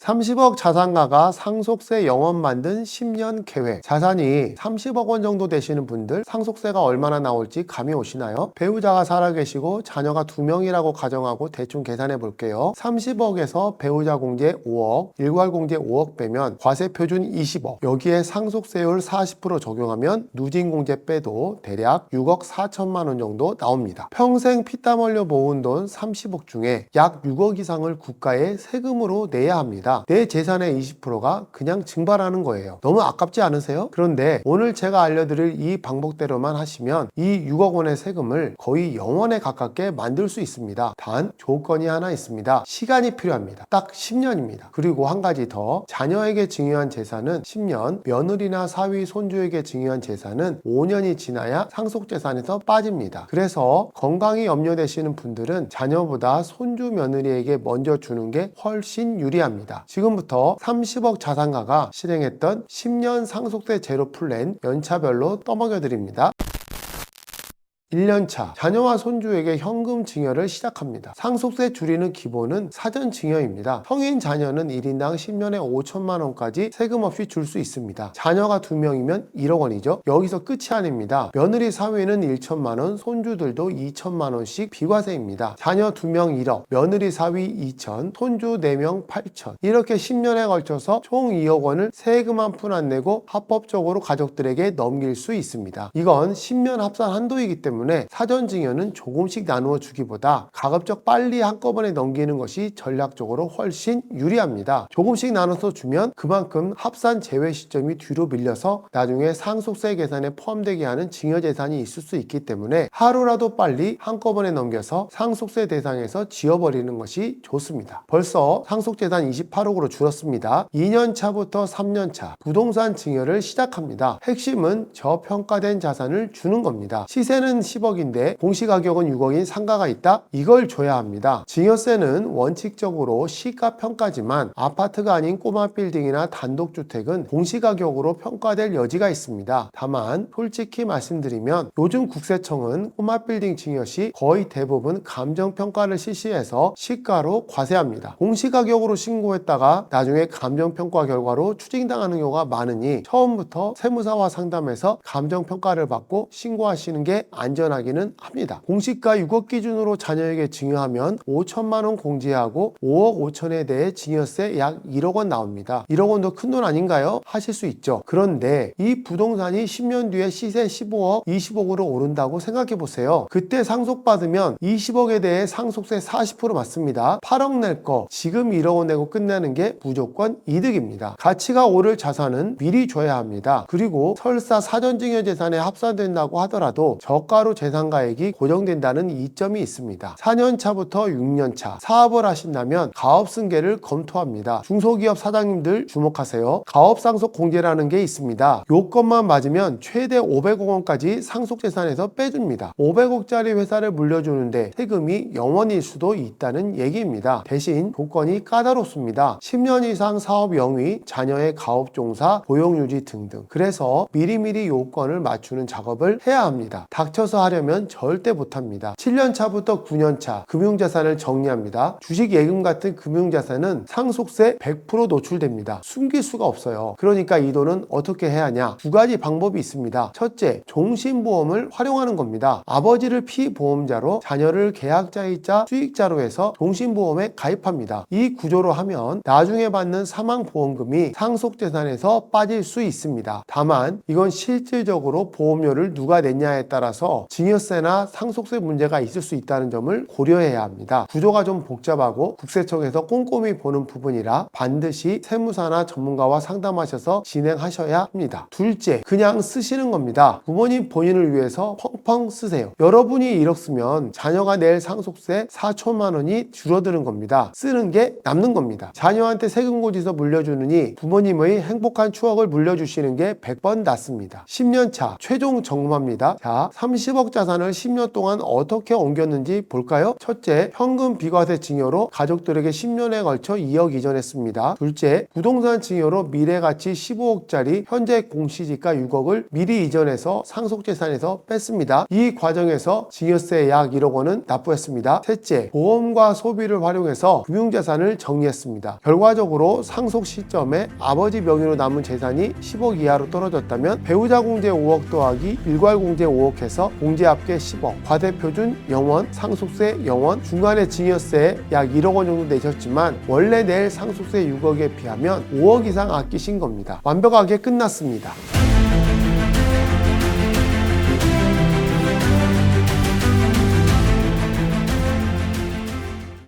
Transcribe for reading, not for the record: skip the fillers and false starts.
30억 자산가가 상속세 영원 만든 10년 계획. 자산이 30억 원 정도 되시는 분들 상속세가 얼마나 나올지 감이 오시나요? 배우자가 살아계시고 자녀가 2명이라고 가정하고 대충 계산해 볼게요. 30억에서 배우자 공제 5억, 일괄 공제 5억 빼면 과세 표준 20억, 여기에 상속세율 40% 적용하면 누진 공제 빼도 대략 6억 4천만 원 정도 나옵니다. 평생 피땀 흘려 모은 돈 30억 중에 약 6억 이상을 국가에 세금으로 내야 합니다. 내 재산의 20%가 그냥 증발하는 거예요. 너무 아깝지 않으세요? 그런데 오늘 제가 알려드릴 이 방법대로만 하시면 이 6억 원의 세금을 거의 영원에 가깝게 만들 수 있습니다. 단 조건이 하나 있습니다. 시간이 필요합니다. 딱 10년입니다. 그리고 한 가지 더, 자녀에게 증여한 재산은 10년, 며느리나 사위, 손주에게 증여한 재산은 5년이 지나야 상속재산에서 빠집니다. 그래서 건강이 염려되시는 분들은 자녀보다 손주, 며느리에게 먼저 주는 게 훨씬 유리합니다. 지금부터 30억 자산가가 실행했던 10년 상속세 제로 플랜 연차별로 떠먹여 드립니다. 1년차, 자녀와 손주에게 현금 증여를 시작합니다. 상속세 줄이는 기본은 사전 증여입니다. 성인 자녀는 1인당 10년에 5천만 원까지 세금 없이 줄 수 있습니다. 자녀가 2명이면 1억 원이죠. 여기서 끝이 아닙니다. 며느리 사위는 1천만 원, 손주들도 2천만 원씩 비과세입니다. 자녀 2명 1억, 며느리 사위 2천, 손주 4명 8천. 이렇게 10년에 걸쳐서 총 2억 원을 세금 한 푼 안 내고 합법적으로 가족들에게 넘길 수 있습니다. 이건 10년 합산 한도이기 때문에 사전 증여는 조금씩 나누어 주기보다 가급적 빨리 한꺼번에 넘기는 것이 전략적으로 훨씬 유리합니다. 조금씩 나눠서 주면 그만큼 합산 제외 시점이 뒤로 밀려서 나중에 상속세 계산에 포함되게 하는 증여 재산이 있을 수 있기 때문에 하루라도 빨리 한꺼번에 넘겨서 상속세 대상에서 지워버리는 것이 좋습니다. 벌써 상속재산 28억으로 줄었습니다. 2년차부터 3년차 부동산 증여를 시작합니다. 핵심은 저평가된 자산을 주는 겁니다. 시세는 10억인데 공시가격은 6억인 상가가 있다? 이걸 줘야 합니다. 증여세는 원칙적으로 시가 평가지만 아파트가 아닌 꼬마 빌딩이나 단독주택은 공시가격으로 평가될 여지가 있습니다. 다만 솔직히 말씀드리면 요즘 국세청은 꼬마 빌딩 증여 시 거의 대부분 감정평가를 실시해서 시가로 과세합니다. 공시가격으로 신고했다가 나중에 감정평가 결과로 추징당하는 경우가 많으니 처음부터 세무사와 상담해서 감정평가를 받고 신고하시는 게 안전하기는 합니다. 공시가 6억 기준으로 자녀에게 증여하면 5천만 원 공제하고 5억 5천에 대해 증여세 약 1억 원 나옵니다. 1억 원도 큰 돈 아닌가요? 하실 수 있죠. 그런데 이 부동산이 10년 뒤에 시세 15억, 20억으로 오른다고 생각해 보세요. 그때 상속받으면 20억에 대해 상속세 40% 맞습니다. 8억 낼 거 지금 1억 원 내고 끝내는 게 무조건 이득입니다. 가치가 오를 자산은 미리 줘야 합니다. 그리고 설사 사전증여 재산에 합산된다고 하더라도 저가로 재산가액이 고정된다는 이점이 있습니다. 4년차부터 6년차 사업을 하신다면 가업승계를 검토합니다. 중소기업 사장님들 주목하세요. 가업상속 공제라는 게 있습니다. 요건만 맞으면 최대 500억 원까지 상속재산에서 빼줍니다. 500억짜리 회사를 물려주는데 세금이 0원일 수도 있다는 얘기입니다. 대신 조건이 까다롭습니다. 10년 이상 사업 영위, 자녀의 가업종사, 고용유지 등등. 그래서 미리미리 요건을 맞추는 작업을 해야 합니다. 닥쳐서 하려면 절대 못합니다. 7년차부터 9년차 금융자산을 정리합니다. 주식, 예금 같은 금융자산은 상속세 100% 노출됩니다. 숨길 수가 없어요. 그러니까 이 돈은 어떻게 해야 하냐? 두 가지 방법이 있습니다. 첫째, 종신보험을 활용하는 겁니다. 아버지를 피보험자로 자녀를 계약자이자 수익자로 해서 종신보험에 가입합니다. 이 구조로 하면 나중에 받는 사망보험금이 상속재산에서 빠질 수 있습니다. 다만 이건 실질적으로 보험료를 누가 냈냐에 따라서 증여세나 상속세 문제가 있을 수 있다는 점을 고려해야 합니다. 구조가 좀 복잡하고 국세청에서 꼼꼼히 보는 부분이라 반드시 세무사나 전문가와 상담하셔서 진행하셔야 합니다. 둘째, 그냥 쓰시는 겁니다. 부모님 본인을 위해서 펑펑 쓰세요. 여러분이 1억 쓰면 자녀가 낼 상속세 4천만 원이 줄어드는 겁니다. 쓰는 게 남는 겁니다. 자녀한테 세금 고지서 물려주느니 부모님의 행복한 추억을 물려주시는 게 100번 낫습니다. 10년차 최종 점검합니다. 자, 30억 30억 자산을 10년 동안 어떻게 옮겼는지 볼까요? 첫째, 현금 비과세 증여로 가족들에게 10년에 걸쳐 2억 이전했습니다. 둘째, 부동산 증여로 미래가치 15억짜리 현재 공시지가 6억을 미리 이전해서 상속재산에서 뺐습니다. 이 과정에서 증여세 약 1억 원은 납부했습니다. 셋째, 보험과 소비를 활용해서 금융자산을 정리했습니다. 결과적으로 상속 시점에 아버지 명의로 남은 재산이 10억 이하로 떨어졌다면 배우자 공제 5억 더하기 일괄 공제 5억 해서 공제 합계 10억, 과세표준 0원, 상속세 0원, 중간에 증여세 약 1억 원 정도 내셨지만 원래 낼 상속세 6억에 비하면 5억 이상 아끼신 겁니다. 완벽하게 끝났습니다.